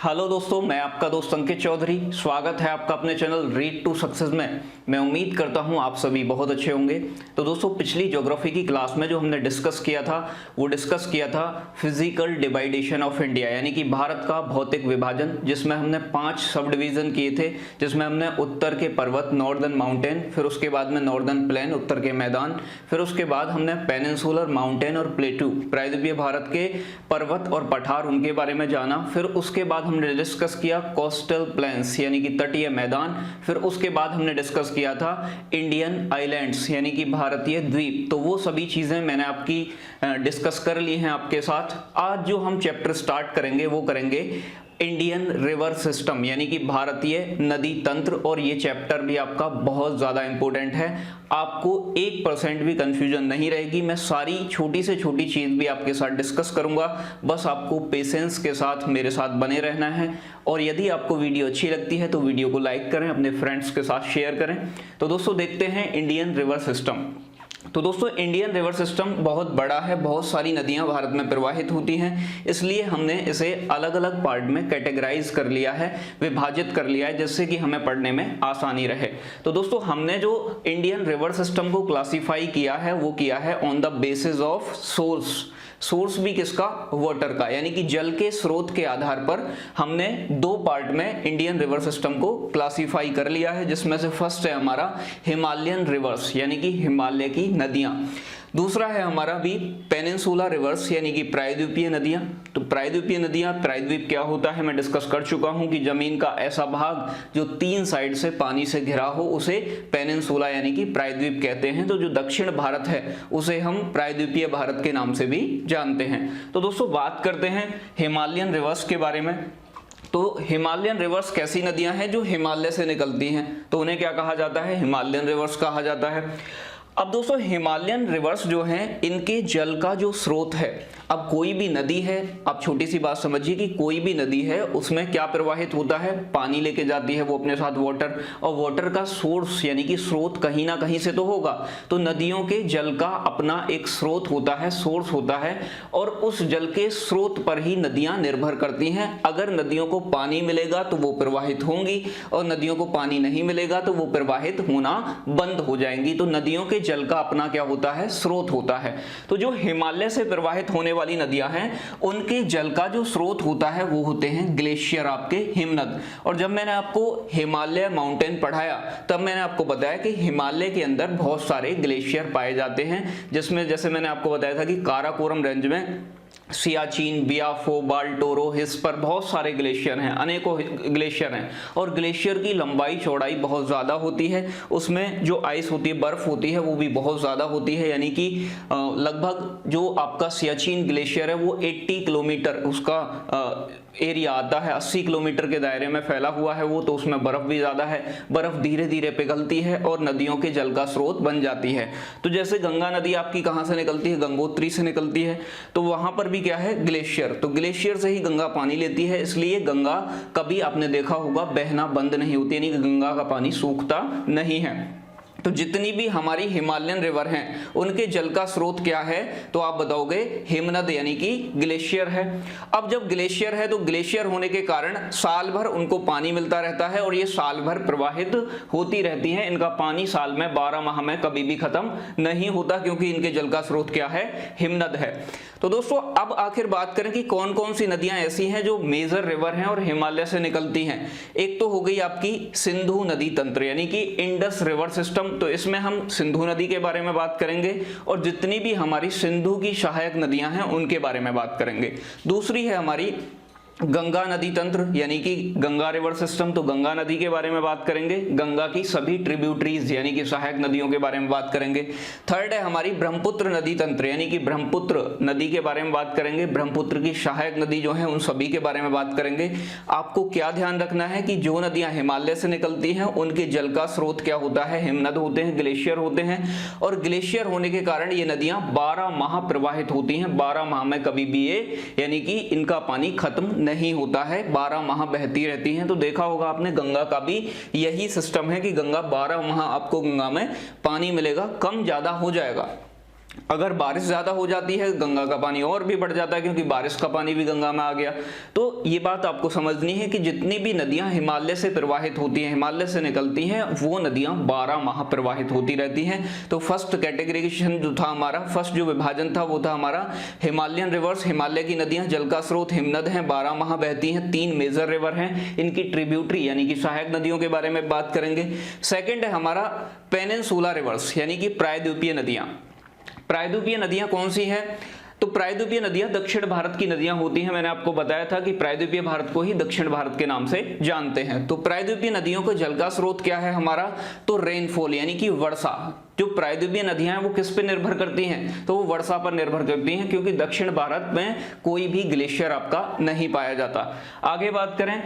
Hello दोस्तों, मैं आपका दोस्त अंकित चौधरी। स्वागत है आपका अपने चैनल रीड टू सक्सेस में। मैं उम्मीद करता हूं आप सभी बहुत अच्छे होंगे। तो दोस्तों, पिछली ज्योग्राफी की क्लास में जो हमने डिस्कस किया था वो डिस्कस किया था फिजिकल डिवाइडेशन ऑफ इंडिया, यानी कि भारत का भौतिक विभाजन, जिसमें हमने 5 सब डिवीजन किए थे। जिसमें हमने उत्तर के पर्वत नॉर्दर्न माउंटेन, फिर उसके बाद में नॉर्दर्न प्लेन उत्तर के मैदान, फिर उसके बाद हमने पेनिनसुलर माउंटेन और प्लेटू प्रायद्वीपीय भारत के पर्वत और पठार उनके बारे में जाना। फिर उसके बाद हमने डिस्कस किया कोस्टल प्लेन्स यानी कि तटीय मैदान। फिर उसके बाद हमने डिस्कस किया था इंडियन आइलैंड्स यानी कि भारतीय द्वीप। तो वो सभी चीजें मैंने आपकी डिस्कस कर ली हैं आपके साथ। आज जो हम चैप्टर स्टार्ट करेंगे वो करेंगे इंडियन रिवर सिस्टम यानी कि भारतीय नदी तंत्र। और ये चैप्टर भी आपका बहुत ज़्यादा इंपॉर्टेंट है। आपको 1% भी कंफ्यूजन नहीं रहेगी। मैं सारी छोटी से छोटी चीज़ भी आपके साथ डिस्कस करूंगा। बस आपको पेशेंस के साथ मेरे साथ बने रहना है। और यदि आपको वीडियो अच्छी लगती है तो वीडियो को लाइक करें, अपने फ्रेंड्स के साथ शेयर करें। तो दोस्तों, देखते हैं इंडियन रिवर सिस्टम। तो दोस्तों, इंडियन रिवर सिस्टम बहुत बड़ा है, बहुत सारी नदियां भारत में प्रवाहित होती हैं। इसलिए हमने इसे अलग अलग पार्ट में कैटेगराइज कर लिया है, विभाजित कर लिया है, जिससे कि हमें पढ़ने में आसानी रहे। तो दोस्तों, हमने जो इंडियन रिवर सिस्टम को क्लासीफाई किया है वो किया है on the basis of source भी किसका? वाटर का, यानी कि जल के स्रोत के आधार पर हमने 2 पार्ट में इंडियन रिवर सिस्टम को क्लासीफाई कर लिया है। जिसमें से फर्स्ट है हमारा हिमालयन रिवर्स यानी कि हिमालय की नदियां। दूसरा है हमारा भी पेनिनसुला रिवर्स यानी कि प्रायद्वीपीय नदियां। तो प्रायद्वीपीय नदियां, प्रायद्वीप क्या होता है मैं डिस्कस कर चुका हूं कि जमीन का ऐसा भाग जो 3 साइड से पानी से घिरा हो उसे पेनिनसुला यानी कि प्रायद्वीप कहते हैं। तो जो दक्षिण भारत है उसे हम प्रायद्वीपीय भारत के नाम से भी जानते हैं। तो दोस्तों, बात करते हैं हिमालयन रिवर्स के बारे में। तो हिमालयन रिवर्स कैसी नदियां हैं जो हिमालय से निकलती हैं, तो उन्हें क्या कहा जाता है? हिमालयन रिवर्स कहा जाता है। अब दोस्तों, हिमालयन रिवर्स जो हैं इनके जल का जो स्रोत है, अब कोई भी नदी है, आप छोटी सी बात समझिए कि कोई भी नदी है उसमें क्या प्रवाहित होता है? पानी लेके जाती है वो अपने साथ वाटर, और वाटर का सोर्स यानी कि स्रोत कहीं ना कहीं से तो होगा। तो नदियों के जल का अपना एक स्रोत होता है, सोर्स होता है, और उस जल के स्रोत पर ही नदियां निर्भर करती हैं। अगर नदियों को पानी मिलेगा तो वो प्रवाहित होंगी, और नदियों को पानी नहीं मिलेगा तो वो प्रवाहित होना बंद हो जाएंगी। तो नदियों के जल का अपना क्या होता है? स्रोत होता है। तो जो हिमालय से प्रवाहित होने वाली नदियां हैं उनके जल का जो स्रोत होता है वो होते हैं ग्लेशियर, आपके हिमनद। और जब मैंने आपको हिमालय माउंटेन पढ़ाया तब मैंने आपको बताया कि हिमालय के अंदर बहुत सारे ग्लेशियर पाए जाते हैं, जिसमें जैसे मैंने आपको बताया था कि काराकोरम रेंज में सियाचिन, बियाफो, बाल्टोरो, हिस पर बहुत सारे ग्लेशियर हैं, अनेकों ग्लेशियर हैं। और ग्लेशियर की लंबाई चौड़ाई बहुत ज़्यादा होती है, उसमें जो आइस होती है, बर्फ होती है, वो भी बहुत ज़्यादा होती है। यानी कि लगभग जो आपका सियाचिन ग्लेशियर है वो 80 किलोमीटर उसका एरिया आता है, 80 किलोमीटर के दायरे में फैला हुआ है वो। तो उसमें बर्फ भी ज़्यादा है, बर्फ धीरे धीरे पिघलती है और नदियों के जल का स्रोत बन जाती है। तो जैसे गंगा नदी आपकी कहाँ से निकलती है? गंगोत्री से निकलती है। तो वहां पर भी क्या है? ग्लेशियर। तो ग्लेशियर से ही गंगा पानी लेती है, इसलिए गंगा कभी आपने देखा होगा बहना बंद नहीं होती, यानी कि गंगा का पानी सूखता नहीं है। तो जितनी भी हमारी हिमालयन रिवर हैं उनके जल का स्रोत क्या है? तो आप बताओगे हिमनद यानी कि ग्लेशियर है। अब जब ग्लेशियर है तो ग्लेशियर होने के कारण साल भर उनको पानी मिलता रहता है और ये साल भर प्रवाहित होती रहती हैं। इनका पानी साल में 12 माह में कभी भी खत्म नहीं होता, क्योंकि इनके जल का स्रोत क्या है? हिमनद है। तो दोस्तों, अब आखिर बात करें कि कौन कौन सी नदियां ऐसी हैं जो मेजर रिवर हैं और हिमालय से निकलती हैं। एक तो हो गई आपकी सिंधु नदी तंत्र यानी कि इंडस रिवर सिस्टम। तो इसमें हम सिंधु नदी के बारे में बात करेंगे और जितनी भी हमारी सिंधु की सहायक नदियां हैं उनके बारे में बात करेंगे। दूसरी है हमारी गंगा नदी तंत्र यानी कि गंगा रिवर सिस्टम। तो गंगा नदी के बारे में बात करेंगे, गंगा की सभी ट्रिब्यूटरीज यानी कि सहायक नदियों के बारे में बात करेंगे। थर्ड है हमारी ब्रह्मपुत्र नदी तंत्र यानी कि ब्रह्मपुत्र नदी के बारे में बात करेंगे। ब्रह्मपुत्र की सहायक नदी जो है उन सभी के बारे में बात करेंगे। आपको क्या ध्यान रखना है कि जो नदियां हिमालय से निकलती हैं उनके जल का स्रोत क्या होता है? हिमनद होते हैं, ग्लेशियर होते हैं। और ग्लेशियर होने के कारण ये नदियां 12 माह प्रवाहित होती हैं। 12 माह में कभी भी ये यानी कि इनका पानी खत्म नहीं होता है, 12 माह बहती रहती हैं। तो देखा होगा आपने गंगा का भी यही सिस्टम है कि गंगा 12 माह आपको गंगा में पानी मिलेगा, कम ज्यादा हो जाएगा। अगर बारिश ज़्यादा हो जाती है गंगा का पानी और भी बढ़ जाता है, क्योंकि बारिश का पानी भी गंगा में आ गया। तो ये बात आपको समझनी है कि जितनी भी नदियां हिमालय से प्रवाहित होती हैं, हिमालय से निकलती हैं, वो नदियां 12 माह प्रवाहित होती रहती हैं। तो फर्स्ट कैटेगराइजेशन जो था हमारा, फर्स्ट जो विभाजन था वो था हमारा हिमालयन रिवर्स। हिमालय की नदियां जल का स्रोत हिमनद हैं, 12 माह बहती हैं, 3 मेजर रिवर हैं। इनकी ट्रिब्यूटरी यानी कि सहायक नदियों के बारे में बात करेंगे। सेकेंड है हमारा पेनिनसुला रिवर्स यानी कि प्रायद्वीपीय नदियां। प्रायद्वीपीय नदियां कौन सी हैं? तो प्रायद्वीपीय नदियां दक्षिण भारत की नदियां होती हैं। मैंने आपको बताया था कि प्रायद्वीपीय भारत को ही दक्षिण भारत के नाम से जानते हैं। तो प्रायद्वीपीय नदियों का जल का स्रोत क्या है हमारा? तो रेनफॉल यानी कि वर्षा। जो प्रायद्वीपीय नदियां हैं वो किस पे निर्भर करती हैं? तो वो वर्षा पर निर्भर करती हैं, क्योंकि दक्षिण भारत में कोई भी ग्लेशियर आपका नहीं पाया जाता। आगे बात करें,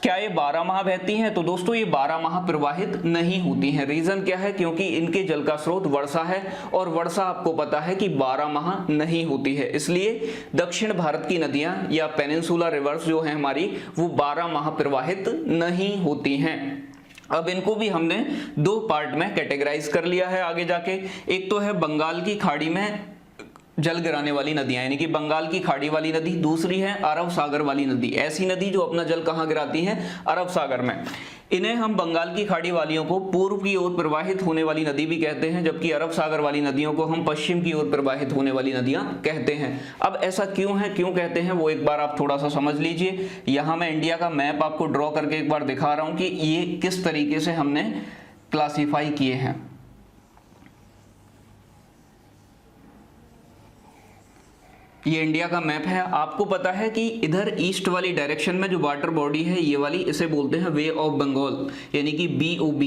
क्या ये 12 माह बहती हैं? तो दोस्तों ये 12 माह प्रवाहित नहीं होती हैं। रीजन क्या है? क्योंकि इनके जल का स्रोत वर्षा है, और वर्षा आपको पता है कि 12 माह नहीं होती है। इसलिए दक्षिण भारत की नदियां या पेनिनसुला रिवर्स जो है हमारी, वो 12 माह प्रवाहित नहीं होती हैं। अब इनको भी हमने 2 पार्ट में कैटेगराइज कर लिया है आगे जाके। एक तो है बंगाल की खाड़ी में जल गिराने वाली नदियां यानी कि बंगाल की खाड़ी वाली नदी, दूसरी है अरब सागर वाली नदी। ऐसी नदी जो अपना जल कहाँ गिराती हैं? अरब सागर में। इन्हें हम बंगाल की खाड़ी वालियों को पूर्व की ओर प्रवाहित होने वाली नदी भी कहते हैं, जबकि अरब सागर वाली नदियों को हम पश्चिम की ओर प्रवाहित होने वाली नदियां कहते हैं। अब ऐसा क्यों है, क्यों कहते हैं, वो एक बार आप थोड़ा सा समझ लीजिए। यहां मैं इंडिया का मैप आपको ड्रॉ करके एक बार दिखा रहा हूं कि ये किस तरीके से हमने क्लासिफाई किए हैं। ये इंडिया का मैप है। आपको पता है कि इधर ईस्ट वाली डायरेक्शन में जो वाटर बॉडी है ये वाली, इसे बोलते हैं वे ऑफ बंगाल यानी कि BOB,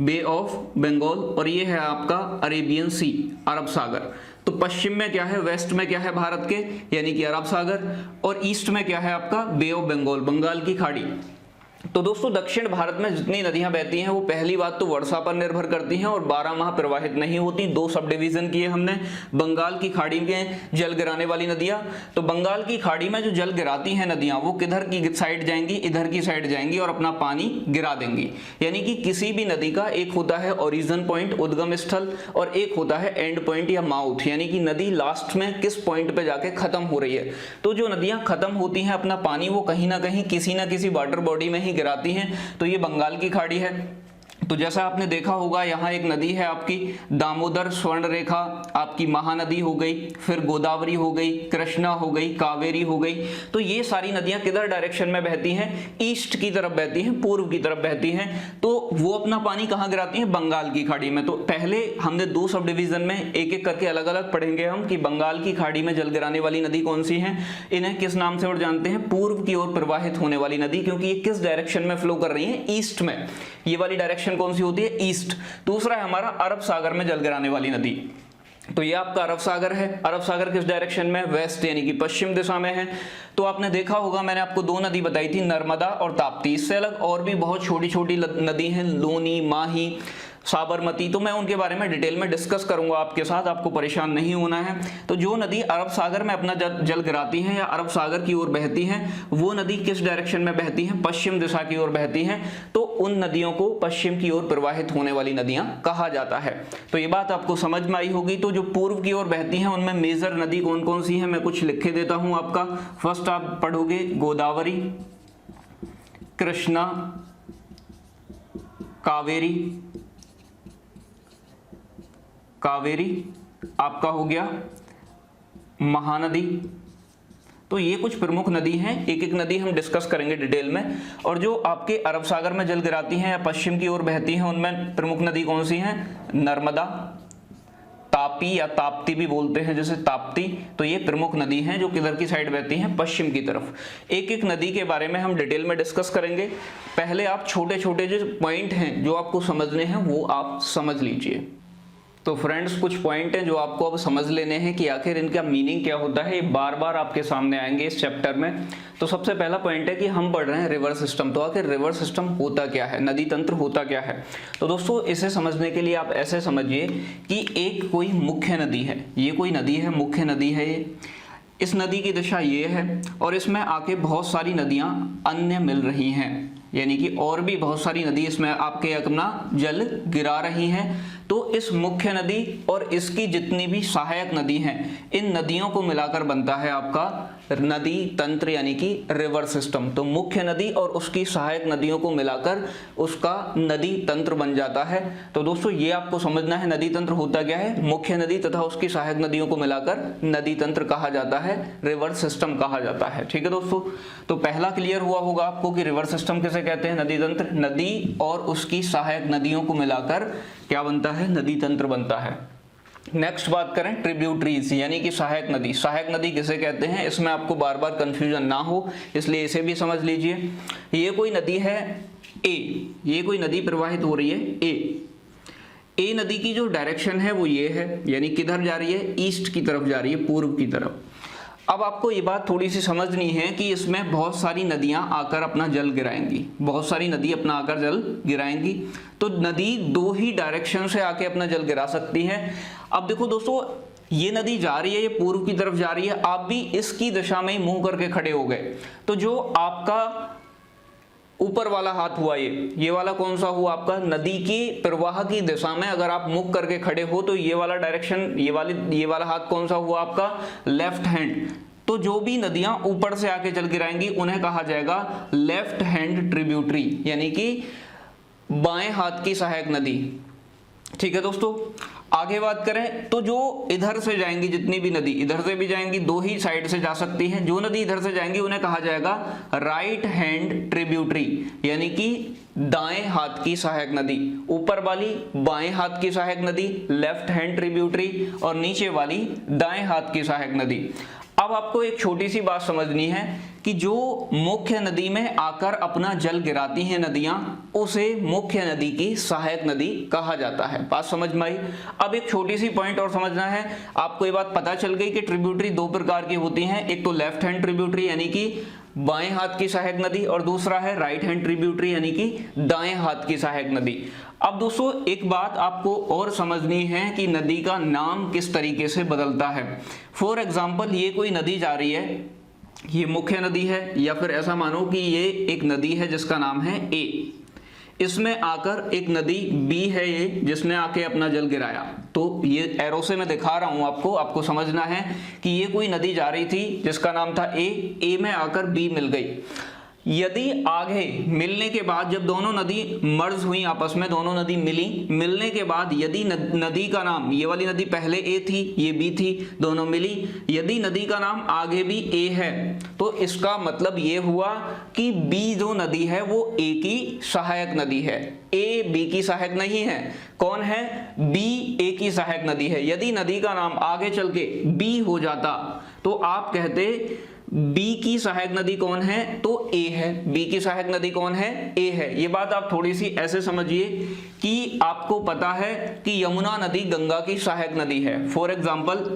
बे ऑफ बंगाल। और ये है आपका अरेबियन सी, अरब सागर। तो पश्चिम में क्या है, वेस्ट में क्या है भारत के, यानी कि अरब सागर, और ईस्ट में क्या है आपका बे ऑफ बंगाल, बंगाल की खाड़ी। तो दोस्तों दक्षिण भारत में जितनी नदियां बहती हैं वो पहली बात तो वर्षा पर निर्भर करती हैं और 12 माह प्रवाहित नहीं होती। 2 सब डिवीजन किए हमने। बंगाल की खाड़ी में जल गिराने वाली नदियां, तो बंगाल की खाड़ी में जो जल गिराती हैं नदियां वो किधर की साइड जाएंगी? इधर की साइड जाएंगी और अपना पानी गिरा देंगी। यानी कि किसी भी नदी का एक होता है ओरिजिन पॉइंट, उद्गम स्थल, और एक होता है एंड पॉइंट या माउथ, यानी कि नदी लास्ट में किस पॉइंट पे जाके खत्म हो रही है। तो जो नदियां खत्म होती हैं अपना पानी वो कहीं ना कहीं किसी ना किसी वाटर बॉडी में ही गिराती हैं। तो ये बंगाल की खाड़ी है। तो जैसा आपने देखा होगा यहाँ एक नदी है आपकी दामोदर स्वर्ण रेखा, आपकी महानदी हो गई, फिर गोदावरी हो गई, कृष्णा हो गई, कावेरी हो गई। तो ये सारी नदियां किधर डायरेक्शन में बहती हैं? ईस्ट की तरफ बहती हैं, पूर्व की तरफ बहती हैं। तो वो अपना पानी कहाँ गिराती हैं? बंगाल की खाड़ी में। तो पहले हमने 2 सब डिवीजन में एक एक करके अलग अलग पढ़ेंगे हम कि बंगाल की खाड़ी में जल गिराने वाली नदी कौन सी है। इन्हें किस नाम से और जानते हैं? पूर्व की ओर प्रवाहित होने वाली नदी, क्योंकि ये किस डायरेक्शन में फ्लो कर रही है? ईस्ट में। ये वाली डायरेक्शन कौन सी होती है? ईस्ट। दूसरा है हमारा अरब सागर में जल गिराने वाली नदी। तो ये आपका अरब सागर है। अरब सागर किस डायरेक्शन में? वेस्ट यानी कि पश्चिम दिशा में है। तो आपने देखा होगा मैंने आपको 2 नदी बताई थी, नर्मदा और ताप्ती। इससे अलग और भी बहुत छोटी छोटी नदी हैं, लोनी, माही, साबरमती। तो मैं उनके बारे में डिटेल में डिस्कस करूंगा आपके साथ, आपको परेशान नहीं होना है। तो जो नदी अरब सागर में अपना जल गिराती हैं या अरब सागर की ओर बहती हैं, वो नदी किस डायरेक्शन में बहती हैं? पश्चिम दिशा की ओर बहती हैं। तो उन नदियों को पश्चिम की ओर प्रवाहित होने वाली नदियां कहा जाता है। तो ये बात आपको समझ में आई होगी। तो जो पूर्व की ओर बहती हैं उनमें मेजर नदी कौन कौन सी है मैं कुछ लिख के देता हूं आपका। फर्स्ट आप पढ़ोगे गोदावरी, कृष्णा, कावेरी आपका हो गया, महानदी। तो ये कुछ प्रमुख नदी हैं, एक एक नदी हम डिस्कस करेंगे डिटेल में। और जो आपके अरब सागर में जल गिराती हैं या पश्चिम की ओर बहती हैं उनमें प्रमुख नदी कौन सी हैं? नर्मदा, तापी या ताप्ती भी बोलते हैं जैसे ताप्ती। तो ये प्रमुख नदी हैं जो किधर की साइड बहती हैं? पश्चिम की तरफ। एक एक नदी के बारे में हम डिटेल में डिस्कस करेंगे। पहले आप छोटे छोटे जो पॉइंट हैं जो आपको समझने हैं वो आप समझ लीजिए। तो फ्रेंड्स कुछ पॉइंट हैं जो आपको अब समझ लेने हैं कि आखिर इनका मीनिंग क्या होता है। ये बार बार आपके सामने आएंगे इस चैप्टर में। तो सबसे पहला पॉइंट है कि हम पढ़ रहे हैं रिवर सिस्टम। तो आखिर रिवर सिस्टम होता क्या है, नदी तंत्र होता क्या है? तो दोस्तों इसे समझने के लिए आप ऐसे समझिए कि एक कोई मुख्य नदी है, ये कोई नदी है, मुख्य नदी है ये। इस नदी की दिशा ये है और इसमें आके बहुत सारी नदियां अन्य मिल रही हैं, यानी कि और भी बहुत सारी नदी इसमें आपके अपना जल गिरा रही हैं। तो इस मुख्य नदी और इसकी जितनी भी सहायक नदी हैं, इन नदियों को मिलाकर बनता है आपका नदी तंत्र यानी कि रिवर सिस्टम। तो मुख्य नदी और उसकी सहायक नदियों को मिलाकर उसका नदी तंत्र बन जाता है। तो दोस्तों ये आपको समझना है नदी तंत्र होता क्या है, मुख्य नदी तथा उसकी सहायक नदियों को मिलाकर नदी तंत्र कहा जाता है, रिवर सिस्टम कहा जाता है। ठीक है दोस्तों, तो पहला क्लियर हुआ होगा आपको कि रिवर सिस्टम किसे कहते हैं, नदी तंत्र। नदी और उसकी सहायक नदियों को मिलाकर क्या बनता है, नदी तंत्र बनता है। नेक्स्ट बात करें ट्रिब्यूटरीज यानी कि सहायक नदी। सहायक नदी किसे कहते हैं, इसमें आपको बार बार कंफ्यूजन ना हो इसलिए इसे भी समझ लीजिए। ये कोई नदी है ए, ये कोई नदी प्रवाहित हो रही है ए नदी की जो डायरेक्शन है वो ये है, यानी किधर जा रही है, ईस्ट की तरफ जा रही है, पूर्व की तरफ। अब आपको ये बात थोड़ी सी समझनी है कि इसमें बहुत सारी नदियां आकर अपना जल गिराएंगी, बहुत सारी नदी अपना आकर जल गिराएंगी। तो नदी दो ही डायरेक्शन से आके अपना जल गिरा सकती है। अब देखो दोस्तों, ये नदी जा रही है, ये पूर्व की तरफ जा रही है, आप भी इसकी दिशा में ही मुंह करके खड़े हो गए, तो जो आपका ऊपर वाला हाथ हुआ ये वाला कौन सा हुआ आपका, नदी की प्रवाह की दिशा में अगर आप मुख करके खड़े हो तो ये वाला डायरेक्शन, ये वाला हाथ कौन सा हुआ आपका, लेफ्ट हैंड। तो जो भी नदियां ऊपर से आके जल गिराएंगी उन्हें कहा जाएगा लेफ्ट हैंड ट्रिब्यूटरी यानी कि बाएं हाथ की सहायक नदी। ठीक है दोस्तों, आगे बात करें तो जो इधर से जाएंगी, जितनी भी नदी इधर से भी जाएंगी, दो ही साइड से जा सकती हैं, जो नदी इधर से जाएंगी उन्हें कहा जाएगा राइट हैंड ट्रिब्यूटरी यानी कि दाएं हाथ की सहायक नदी। ऊपर वाली बाएं हाथ की सहायक नदी लेफ्ट हैंड ट्रिब्यूटरी और नीचे वाली दाएं हाथ की सहायक नदी। अब आपको एक छोटी सी बात समझनी है कि जो मुख्य नदी में आकर अपना जल गिराती हैं नदियां, उसे मुख्य नदी की सहायक नदी कहा जाता है। बात समझ में आई। अब एक छोटी सी पॉइंट और समझना है आपको, ये बात पता चल गई कि ट्रिब्यूटरी दो प्रकार की होती हैं, एक तो लेफ्ट हैंड ट्रिब्यूटरी यानी कि बाएं हाथ की सहायक नदी और दूसरा है राइट हैंड ट्रिब्यूटरी यानी कि दाएं हाथ की सहायक नदी। अब दोस्तों एक बात आपको और समझनी है कि नदी का नाम किस तरीके से बदलता है। फॉर एग्जाम्पल, ये कोई नदी जा रही है, ये मुख्य नदी है, या फिर ऐसा मानो कि ये एक नदी है जिसका नाम है ए, इसमें आकर एक नदी बी है ये जिसने आके अपना जल गिराया। तो ये एरो से मैं दिखा रहा हूं आपको समझना है कि ये कोई नदी जा रही थी जिसका नाम था ए में आकर बी मिल गई। यदि आगे मिलने के बाद जब दोनों नदी मर्ज हुई आपस में, दोनों नदी मिलने के बाद यदि नदी का नाम, ये वाली नदी पहले ए थी ये बी थी, दोनों मिली, यदि नदी का नाम आगे भी ए है तो इसका मतलब ये हुआ कि बी जो नदी है वो ए की सहायक नदी है, ए बी की सहायक नहीं है। कौन है, बी ए की सहायक नदी है। यदि नदी का नाम आगे चल के बी हो जाता तो आप कहते बी की सहायक नदी कौन है, तो ए है। बी की सहायक नदी कौन है, ए है। ये बात आप थोड़ी सी ऐसे समझिए कि आपको पता है कि यमुना नदी गंगा की सहायक नदी है। फॉर एग्जाम्पल,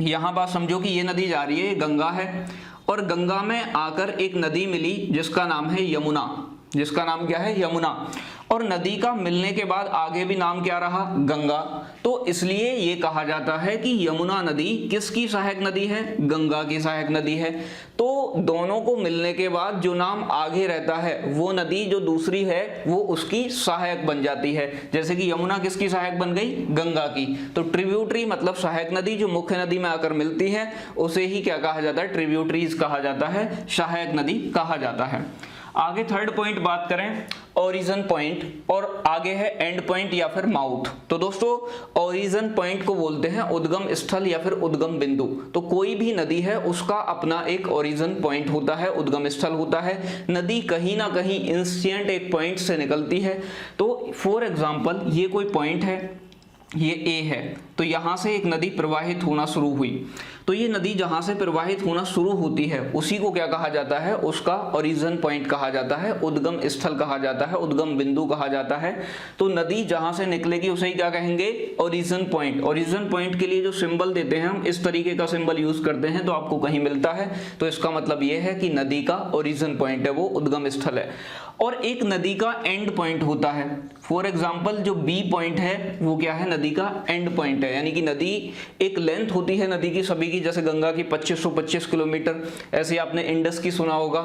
यहां बात समझो कि ये नदी जा रही है, गंगा है, और गंगा में आकर एक नदी मिली जिसका नाम है यमुना, जिसका नाम क्या है, यमुना। और नदी का मिलने के बाद आगे भी नाम क्या रहा, गंगा। तो इसलिए ये कहा जाता है कि यमुना नदी किसकी सहायक नदी है, गंगा की सहायक नदी है। तो दोनों को मिलने के बाद जो नाम आगे रहता है वो नदी जो दूसरी है वो उसकी सहायक बन जाती है। जैसे कि यमुना किसकी सहायक बन गई, गंगा की। तो ट्रिब्यूटरी मतलब सहायक नदी जो मुख्य नदी में आकर मिलती है उसे ही क्या कहा जाता है, ट्रिब्यूटरीज कहा जाता है, सहायक नदी कहा जाता है। आगे थर्ड पॉइंट बात करें, ओरिजिन पॉइंट, और आगे है एंड पॉइंट या फिर माउथ। तो दोस्तों ओरिजिन पॉइंट को बोलते हैं उद्गम स्थल या फिर उद्गम बिंदु। तो कोई भी नदी है उसका अपना एक ओरिजिन पॉइंट होता है, उद्गम स्थल होता है। नदी कहीं ना कहीं इंसिडेंट एक पॉइंट से निकलती है। तो फॉर एग्जाम्पल, ये कोई पॉइंट है, ये ए है, तो यहां से एक नदी प्रवाहित होना शुरू हुई। तो ये नदी जहां से प्रवाहित होना शुरू होती है उसी को क्या कहा जाता है, उसका ओरिजिन पॉइंट कहा जाता है, उद्गम स्थल कहा जाता है, उद्गम बिंदु कहा जाता है। तो नदी जहां से निकलेगी उसे ही क्या कहेंगे, ओरिजिन पॉइंट। ओरिजिन पॉइंट के लिए जो सिंबल देते हैं हम इस तरीके का सिंबल यूज करते हैं, तो आपको कहीं मिलता है, तो इसका मतलब ये है कि नदी का ओरिजिन पॉइंट है वो उद्गम स्थल है। और एक नदी का एंड पॉइंट होता है। फॉर एग्जाम्पल जो बी पॉइंट है वो क्या है, नदी का एंड पॉइंट है, यानी कि नदी एक लेंथ होती है नदी की सभी की, जैसे गंगा की 2525 किलोमीटर, ऐसे आपने इंडस की सुना होगा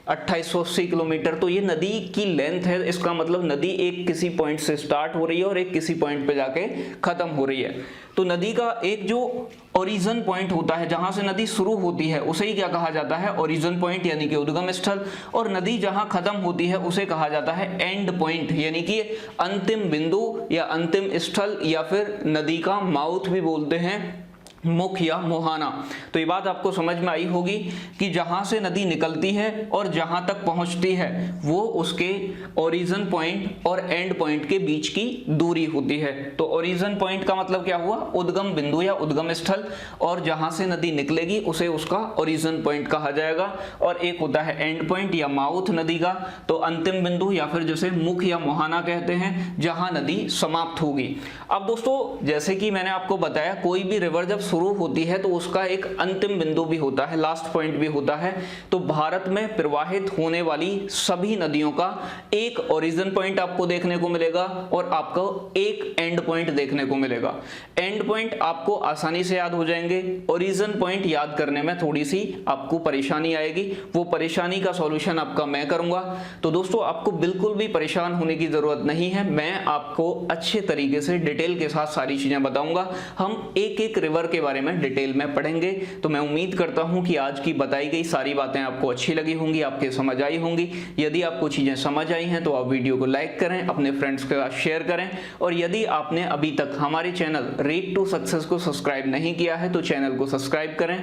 2880 किलोमीटर। तो ये नदी की लेंथ है, इसका मतलब नदी एक किसी पॉइंट से स्टार्ट हो रही है और एक किसी पॉइंट पे जाके खत्म हो रही है। तो नदी का एक जो ओरिजिन पॉइंट होता है, जहां से नदी शुरू होती है, उसे ही क्या कहा जाता है, ओरिजिन पॉइंट, यानी कि उद्गम स्थल। और नदी जहां खत्म होती है उसे कहा जाता है एंड पॉइंट, यानी कि अंतिम बिंदु या अंतिम स्थल, या फिर नदी का माउथ भी बोलते हैं, मुख या मुहाना। तो ये बात आपको समझ में आई होगी कि जहां से नदी निकलती है और जहां तक पहुंचती है वो उसके ओरिजिन पॉइंट और एंड पॉइंट के बीच की दूरी होती है। तो ओरिजिन पॉइंट का मतलब क्या हुआ, उद्गम बिंदु या उद्गम स्थल, और जहां से नदी निकलेगी उसे उसका ओरिजिन पॉइंट कहा जाएगा। और एक होता है एंड पॉइंट या माउथ नदी का, तो अंतिम बिंदु या फिर जैसे मुख या मुहाना कहते हैं, जहां नदी समाप्त होगी। अब दोस्तों जैसे कि मैंने आपको बताया, कोई भी रिवर जब शुरू होती है तो उसका एक अंतिम बिंदु भी होता है, लास्ट पॉइंट भी होता है। तो भारत में प्रवाहित होने वाली सभी नदियों का एक ओरिजिन पॉइंट आपको देखने को मिलेगा और आपको एक एंड पॉइंट देखने को मिलेगा। एंड पॉइंट आपको आसानी से याद हो जाएंगे, ओरिजिन पॉइंट याद करने में थोड़ी सी आपको परेशानी आएगी, वो परेशानी का सॉल्यूशन आपका मैं करूंगा। तो दोस्तों आपको बिल्कुल भी परेशान होने की जरूरत नहीं है, मैं आपको अच्छे तरीके से डिटेल के साथ सारी चीजें बताऊंगा। हम एक एक रिवर के बारे में डिटेल में पढ़ेंगे। तो मैं उम्मीद करता हूं कि आज की बताई गई सारी बातें आपको अच्छी लगी होंगी, आपके समझ आई होंगी। यदि आपको चीजें समझ आई हैं तो आप वीडियो को लाइक करें, अपने फ्रेंड्स के साथ शेयर करें, और यदि आपने अभी तक हमारे चैनल रीड टू सक्सेस को सब्सक्राइब नहीं किया है तो चैनल को सब्सक्राइब करें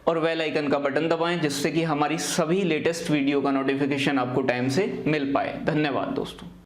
और बेल आइकन का बटन दबाएं, जिससे कि हमारी सभी लेटेस्ट वीडियो का नोटिफिकेशन आपको टाइम से मिल पाए। धन्यवाद दोस्तों।